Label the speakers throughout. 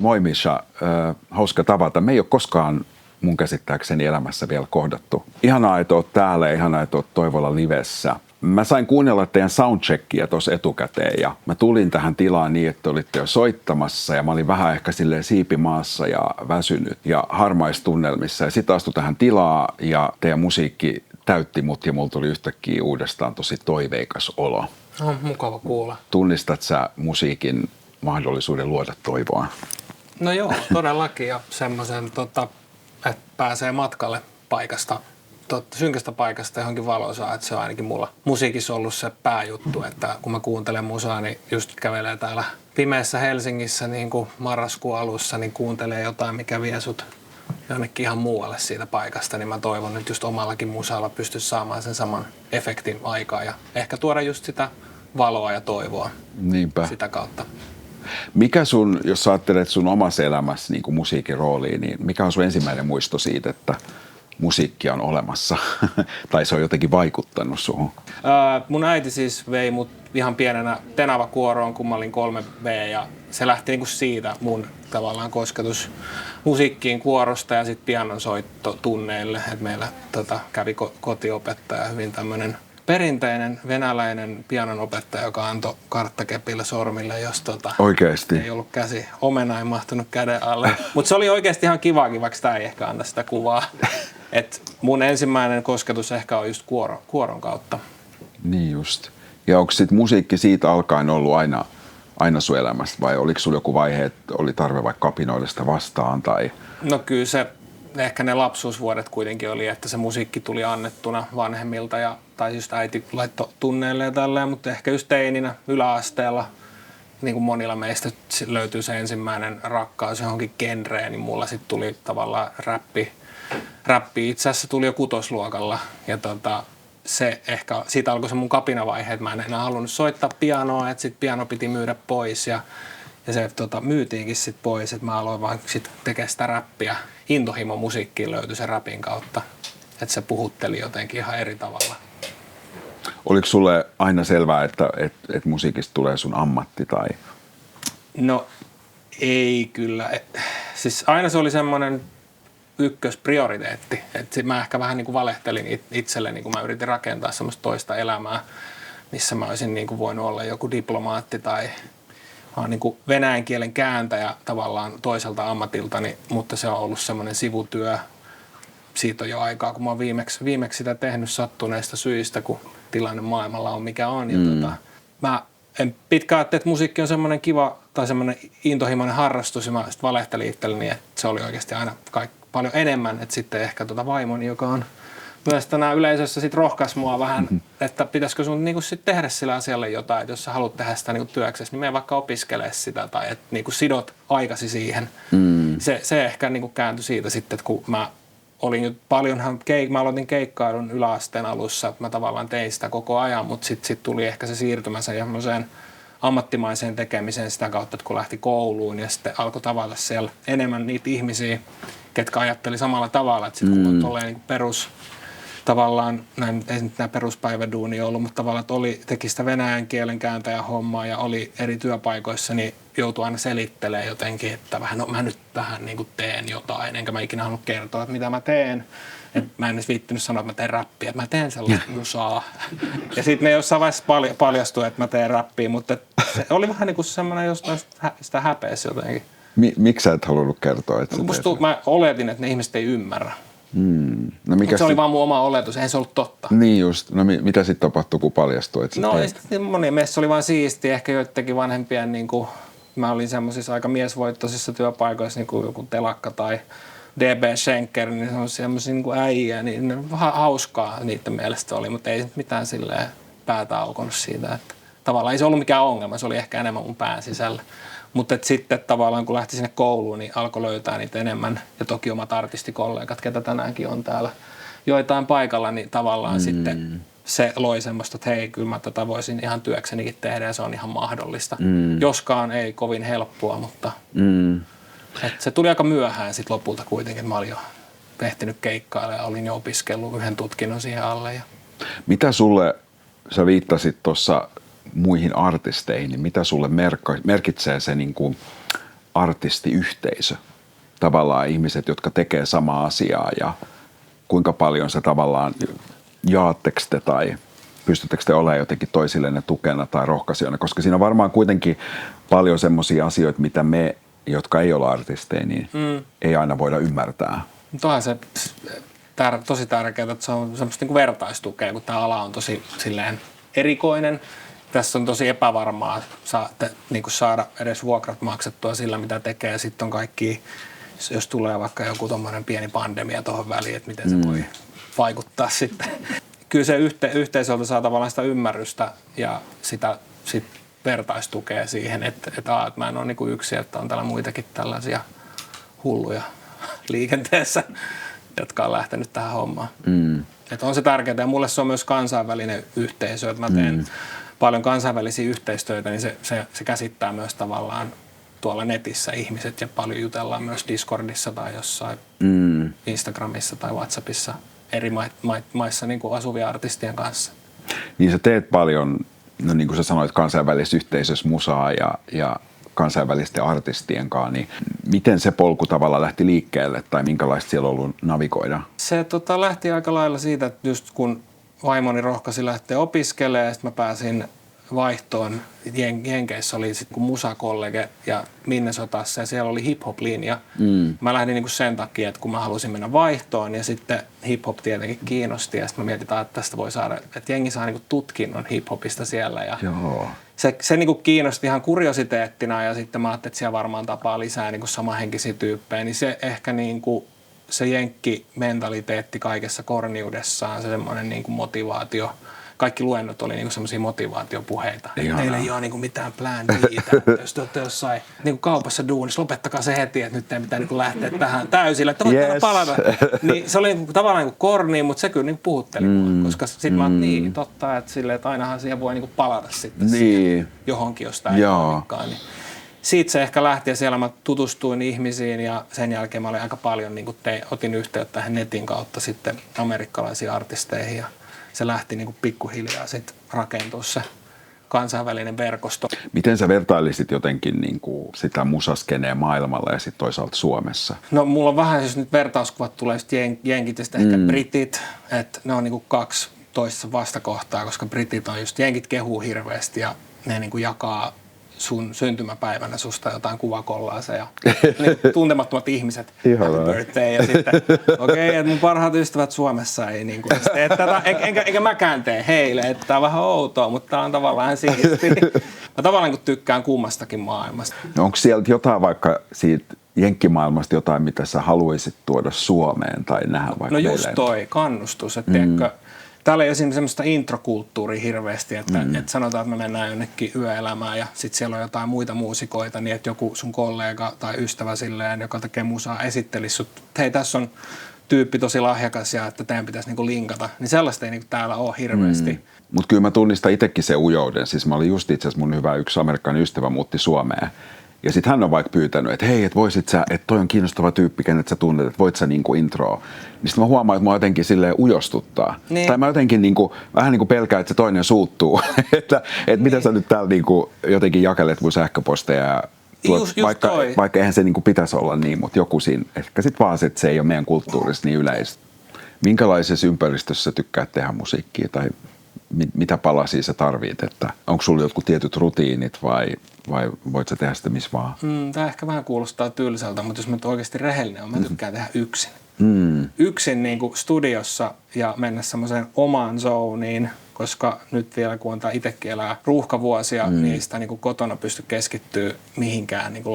Speaker 1: Moi Misha, hauska tavata. Me ei ole koskaan mun käsittääkseni elämässä vielä kohdattu. Ihanaa, että oot täällä ja ihanaa, että oot Toivolla livessä. Mä sain kuunnella teidän soundcheckia tuossa etukäteen ja mä tulin tähän tilaan niin, että olitte jo soittamassa ja mä olin vähän ehkä silleen siipimaassa ja väsynyt ja harmaistunnelmissa. Ja sit astui tähän tilaa ja teidän musiikki täytti mut ja mulla tuli yhtäkkiä uudestaan tosi toiveikas olo.
Speaker 2: On mukava kuulla.
Speaker 1: Tunnistat sä musiikin mahdollisuuden luoda toivoa?
Speaker 2: No joo, todellakin ja semmoisen, että pääsee matkalle paikasta, synkästä paikasta johonkin valoisaan, että se on ainakin mulla musiikissa ollut se pääjuttu, että kun mä kuuntelen musaa, niin just kävelee täällä pimeässä Helsingissä niin kuin marraskuun alussa, niin kuuntelee jotain, mikä vie sut jonnekin ihan muualle siitä paikasta, niin mä toivon, että just omallakin musalla pystyisi saamaan sen saman efektin aikaa ja ehkä tuoda just sitä valoa ja toivoa.
Speaker 1: Niinpä.
Speaker 2: Sitä kautta.
Speaker 1: Mikä sun, jos sä ajattelet sun omassa elämässä niin kuin musiikin rooliin, niin mikä on sun ensimmäinen muisto siitä, että musiikki on olemassa? Tai se on jotenkin vaikuttanut suhun?
Speaker 2: Mun äiti siis vei mut ihan pienenä tenavakuoroon, kun mä olin 3B ja se lähti niinku siitä mun tavallaan kosketus musiikkiin kuorosta ja sitten pianonsoitto tunneille. Et meillä kävi kotiopettaja, hyvin tämmönen perinteinen venäläinen pianonopettaja, joka antoi karttakepillä sormille, jos
Speaker 1: Oikeesti?
Speaker 2: Ei ollut käsi. Omena ei mahtunut käden alle. Mutta se oli oikeasti ihan kivaakin, vaikka sitä ei ehkä anna sitä kuvaa. Et mun ensimmäinen kosketus ehkä on just kuoron kautta.
Speaker 1: Niin just. Ja onko sit musiikki siitä alkaen ollut aina sun elämästä vai oliko sulla joku vaihe, että oli tarve vaikka kapinoida sitä vastaan? Tai...
Speaker 2: No kyllä se, ehkä ne lapsuusvuodet kuitenkin oli, että se musiikki tuli annettuna vanhemmilta tai just äiti laittoi tunneille ja tälleen, mutta ehkä just teininä yläasteella, niin kuin monilla meistä löytyy se ensimmäinen rakkaus johonkin genreen, niin mulla sitten tuli tavallaan räppi itse asiassa tuli jo kutosluokalla ja se ehkä, siitä alkoi se mun kapinavaihe, että mä en enää halunnut soittaa pianoa, että sit piano piti myydä pois ja se myytiinkin sit pois, että mä aloin vaan sit tekemään sitä räppiä. Intohimo musiikkiin löytyi sen räpin kautta, että se puhutteli jotenkin ihan eri tavalla.
Speaker 1: Oliko sulle aina selvää, että musiikista tulee sun ammatti tai?
Speaker 2: No ei kyllä. Siis aina se oli semmoinen ykkösprioriteetti. Että mä ehkä vähän niin kuin valehtelin itselleni, kun mä yritin rakentaa semmoista toista elämää, missä mä olisin niin kuin voinut olla joku diplomaatti tai niin kuin venäjän kielen kääntäjä tavallaan toiselta ammatiltani, mutta se on ollut semmoinen sivutyö. Siitä on jo aikaa, kun mä oon viimeksi sitä tehnyt sattuneista syistä, kun tilanne maailmalla on mikä on. Ja mä en pitkään ajattele, että musiikki on semmoinen kiva tai semmoinen intohimoinen harrastus, ja mä sitten valehtelin itselleni, että se oli oikeasti aina paljon enemmän. Että sitten ehkä vaimoni, joka on myös tänään yleisössä sit rohkaisi mua vähän, että pitäisikö sun niinku sit tehdä sillä asialle jotain, että jos sä haluat tehdä sitä niinku työksesi, niin mene vaikka opiskele sitä tai että niinku sidot aikasi siihen. Se ehkä niinku kääntyi siitä sitten, että kun mä olin nyt paljonhan, mä aloitin keikkailun yläasteen alussa, että mä tavallaan tein sitä koko ajan, mutta sitten tuli ehkä se siirtymä semmoiseen ammattimaiseen tekemiseen sitä kautta, että kun lähti kouluun ja sitten alkoi tavata siellä enemmän niitä ihmisiä, ketkä ajatteli samalla tavalla, että sitten kun on tolleen niin tavallaan, ei nyt nämä peruspäiväduuni ollut, mutta tavallaan, että teki sitä venäjän kielen kääntäjän hommaa ja oli eri työpaikoissa, niin joutui aina selittelemään jotenkin, että mä nyt vähän niin kuin teen jotain, enkä mä ikinä halunnut kertoa, että mitä mä teen. Et mä en edes viittynyt sanoa, että mä teen räppiä, että mä teen sellaista musaa. Ja sitten ne jossain vaiheessa paljastui, että mä teen räppiä, mutta se oli vähän niin kuin semmoinen jostain sitä häpeässä jotenkin.
Speaker 1: Miksi sä et halunnut kertoa? Että
Speaker 2: mä oletin, että ne ihmiset ei ymmärrä.
Speaker 1: No
Speaker 2: se oli vaan mun oma oletus, eihän se ollut totta.
Speaker 1: Niin just. No mitä sitten tapahtui, kun paljastui?
Speaker 2: Moni mielestä oli vaan siistiä. Ehkä joidenkin vanhempien, niin kuin, mä olin semmoisissa aika miesvoittoisissa työpaikoissa, niin kuin joku telakka tai DB Schenker, niin se on semmoisia niin kuin äijä, niin hauskaa niiden mielestä oli, mutta ei mitään silleen päätä aukonut siitä. Että tavallaan ei se ollut mikään ongelma, se oli ehkä enemmän mun pään sisällä. Mutta sitten tavallaan kun lähti sinne kouluun, niin alkoi löytää niitä enemmän. Ja toki omat artistikollegat, ketä tänäänkin on täällä joitain paikalla, niin tavallaan sitten se loi semmoista, että hei, kyllä mä tätä voisin ihan työksenikin tehdä ja se on ihan mahdollista. Joskaan ei kovin helppoa, mutta se tuli aika myöhään sitten lopulta kuitenkin. Mä olin jo ehtinyt keikkailla ja olin jo opiskellut yhden tutkinnon siihen alle. Ja...
Speaker 1: Mitä sulle, sä viittasit tuossa muihin artisteihin, niin mitä sulle merkitsee se niin kuin artistiyhteisö? Tavallaan ihmiset, jotka tekee samaa asiaa ja kuinka paljon se tavallaan jaatteko te tai pystyttekö te olemaan jotenkin toisillenne tukena tai rohkaisijana? Koska siinä on varmaan kuitenkin paljon semmoisia asioita, mitä me, jotka ei ole artisteja, niin ei aina voida ymmärtää.
Speaker 2: Mutta onhan se tosi tärkeää, että se on semmoista niin vertaistukea, kun tämä ala on tosi silleen erikoinen. Tässä on tosi epävarmaa niin saada edes vuokrat maksettua sillä, mitä tekee. Sitten on kaikki, jos tulee vaikka joku tommoinen pieni pandemia tuohon väliin, että miten se voi vaikuttaa sitten. Kyllä se yhteisöltä saa tavallaan sitä ymmärrystä ja sitä vertaistukea siihen, että mä en ole niin kuin yksin, että on täällä muitakin tällaisia hulluja liikenteessä, jotka on lähtenyt tähän hommaan. Että on se tärkeää ja mulle se on myös kansainvälinen yhteisö, että mä teen paljon kansainvälisiä yhteistyötä, niin se käsittää myös tavallaan tuolla netissä ihmiset ja paljon jutellaan myös Discordissa tai jossain Instagramissa tai WhatsAppissa eri maissa niin kuin asuvia artistien kanssa.
Speaker 1: Niin sä teet paljon, no niin kuin sä sanoit, kansainvälisessä yhteisössä musaa ja kansainvälisten artistien kanssa, niin miten se polku tavalla lähti liikkeelle tai minkälaista siellä on ollut navigoida? Se
Speaker 2: lähti aika lailla siitä, että just kun vaimoni rohkaisi lähteä opiskelemaan ja sitten mä pääsin vaihtoon. Jenkeissä oli sitten kun musakollege ja Minnesotassa ja siellä oli hip-hop-linja. Mä lähdin niinku sen takia, että kun mä halusin mennä vaihtoon ja sitten hip-hop tietenkin kiinnosti ja sitten mä mietin, että tästä voi saada, että jengi saa niinku tutkinnon hip-hopista siellä. Ja se niinku kiinnosti ihan kuriositeettina ja sitten mä ajattelin, että siellä varmaan tapaa lisää niinku samanhenkisiä tyyppejä. Niin se ehkä niinku se jenkki-mentaliteetti kaikessa korniudessaan, se semmoinen niinku motivaatio. Kaikki luennot oli niinku semmoisia motivaatiopuheita. Teillä ei ole niinku mitään plan B:tä. Jos te olette jossain niinku kaupassa duunissa, lopettakaa se heti, että nyt ei pitää niinku lähteä tähän täysillä. Että voitte palata. Niin se oli niinku tavallaan niinku korni, mutta se kyllä niinku puhutteli mua. Koska sitten mä oon niin totta, että, silleen, että ainahan siihen voi niinku palata sitten siihen johonkin, jos tämä ei toimikaan. Niin. Siitä se ehkä lähti ja siellä mä tutustuin ihmisiin ja sen jälkeen mä olin aika paljon, niin otin yhteyttä tähän netin kautta sitten amerikkalaisiin artisteihin ja se lähti niin kuin pikkuhiljaa sitten rakentua se kansainvälinen verkosto. Miten sä vertailisit jotenkin niin kuin sitä musaskeneen maailmalla ja sitten toisaalta Suomessa? No mulla on vähän, jos nyt vertauskuvat tulee sitten jenkit ja sitten ehkä britit, että ne on niin kuin kaksi toisessa vastakohtaa, koska britit on just, jenkit kehuu hirveästi ja ne niin kuin jakaa sun syntymäpäivänä susta jotain kuvakollaaseja ja niin, tuntemattomat ihmiset, happy birthday ja sitten että mun parhaat ystävät Suomessa ei niin kuin, enkä mäkään tee heille, että tää on vähän outoa, mutta tää on tavallaan siisti. Mä tavallaan tykkään kummastakin maailmasta. No onko sieltä jotain vaikka siitä jenkkimaailmasta jotain, mitä sä haluaisit tuoda Suomeen tai nähdä vaikka meille? No just toi kannustus, että tiedätkö, täällä ei esimerkiksi semmoista introkulttuuria hirveästi, että sanotaan, että me mennään jonnekin yöelämään ja sitten siellä on jotain muita muusikoita, niin että joku sun kollega tai ystävä silleen, joka tekee musaa, esittelisi sut, että hei, tässä on tyyppi tosi lahjakas ja että teidän pitäisi niinku linkata. Niin sellaista ei niinku täällä ole hirveästi. Mutta kyllä mä tunnistan itsekin sen ujouden. Siis mä olin just itse asiassa mun hyvä yksi amerikkalainen ystävä muutti Suomeen. Ja sitten hän on vaikka pyytänyt, että hei, että voisit sä, että toi on kiinnostava tyyppi, kenet sä tunnet, että voit sä niinku introa. Niin sitten mä huomaan, että mua jotenkin silleen ujostuttaa. Niin. Tai mä jotenkin niinku, vähän niinku pelkään, että se toinen suuttuu. että mitä sä nyt täällä niinku jotenkin jakelet mun sähköposteja ja vaikka eihän se niinku pitäisi olla niin, mutta joku siinä, ehkä sit vaan se, että se ei ole meidän kulttuurissa niin yleistä. Minkälaisessa ympäristössä sä tykkäät tehdä musiikkia tai mitä palasia sä tarvit, että onko sulla jotkut tietyt rutiinit vai voit sä tehdä sitä missä vaan? Tämä ehkä vähän kuulostaa tylsältä, mutta jos mä oikeasti rehellinen olen, mä tykkään tehdä yksin. Yksin niin kuin studiossa ja mennä semmoiseen omaan zoniin, koska nyt vielä kun on itsekin elää ruuhkavuosia, niin ei sitä niin kuin kotona pysty keskittyä mihinkään niin kuin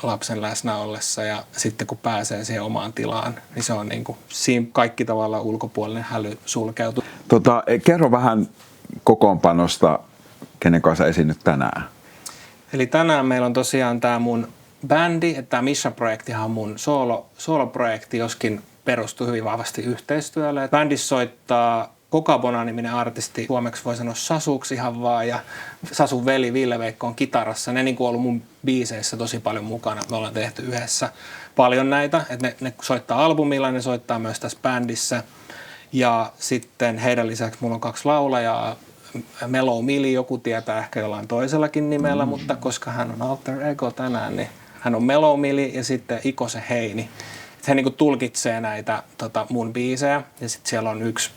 Speaker 2: lapsen läsnä ollessa ja sitten kun pääsee siihen omaan tilaan, niin se on niin kuin, siinä kaikki tavallaan ulkopuolinen häly sulkeutuu. Kerro vähän kokoonpanosta, kenen kanssa esiinnyt tänään? Eli tänään meillä on tosiaan tämä mun bändi, että tämä Misha-projektihan on mun soloprojekti, joskin perustuu hyvin vahvasti yhteistyölle. Bändissä soittaa Kokabona-niminen artisti, suomeksi voi sanoa Sasuksi ihan vaan, ja Sasun veli Ville-Veikko on kitarassa. Ne niin kuin on ollut mun biiseissä tosi paljon mukana. Me ollaan tehty yhdessä paljon näitä, että ne soittaa albumilla, ne soittaa myös tässä bändissä. Ja sitten heidän lisäksi mulla on 2 laulajaa. Mellow Mili, joku tietää ehkä jollain toisellakin nimellä, mutta koska hän on alter ego tänään, niin hän on Melomili ja sitten Ikose Heini. He niin kuin tulkitsee näitä mun biisejä ja sitten siellä on yksi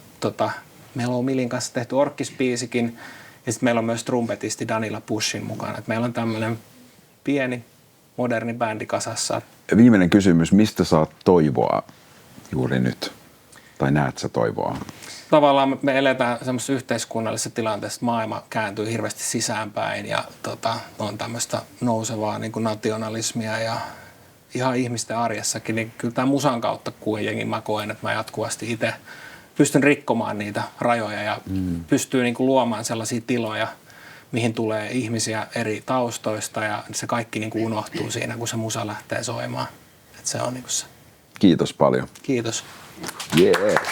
Speaker 2: Melomilin kanssa tehty orkkispiisikin ja sitten meillä on myös trumpetisti Danila Pushin mukana. Et meillä on tämmöinen pieni, moderni bändi kasassa.
Speaker 1: Viimeinen kysymys, mistä saat toivoa juuri nyt? Tai näet sä toivoa?
Speaker 2: Tavallaan me eletään semmoisessa yhteiskunnallisessa tilanteessa, että maailma kääntyy hirveästi sisäänpäin ja on tämmöistä nousevaa niin kuin nationalismia ja ihan ihmisten arjessakin, niin kyllä tämän musan kautta kuitenkin mä koen, että mä jatkuvasti itse pystyn rikkomaan niitä rajoja ja pystyy niin kuin luomaan sellaisia tiloja, mihin tulee ihmisiä eri taustoista ja se kaikki niin kuin unohtuu siinä, kun se musa lähtee soimaan. Että se on niin kuin se.
Speaker 1: Kiitos paljon.
Speaker 2: Kiitos.
Speaker 1: Yeah.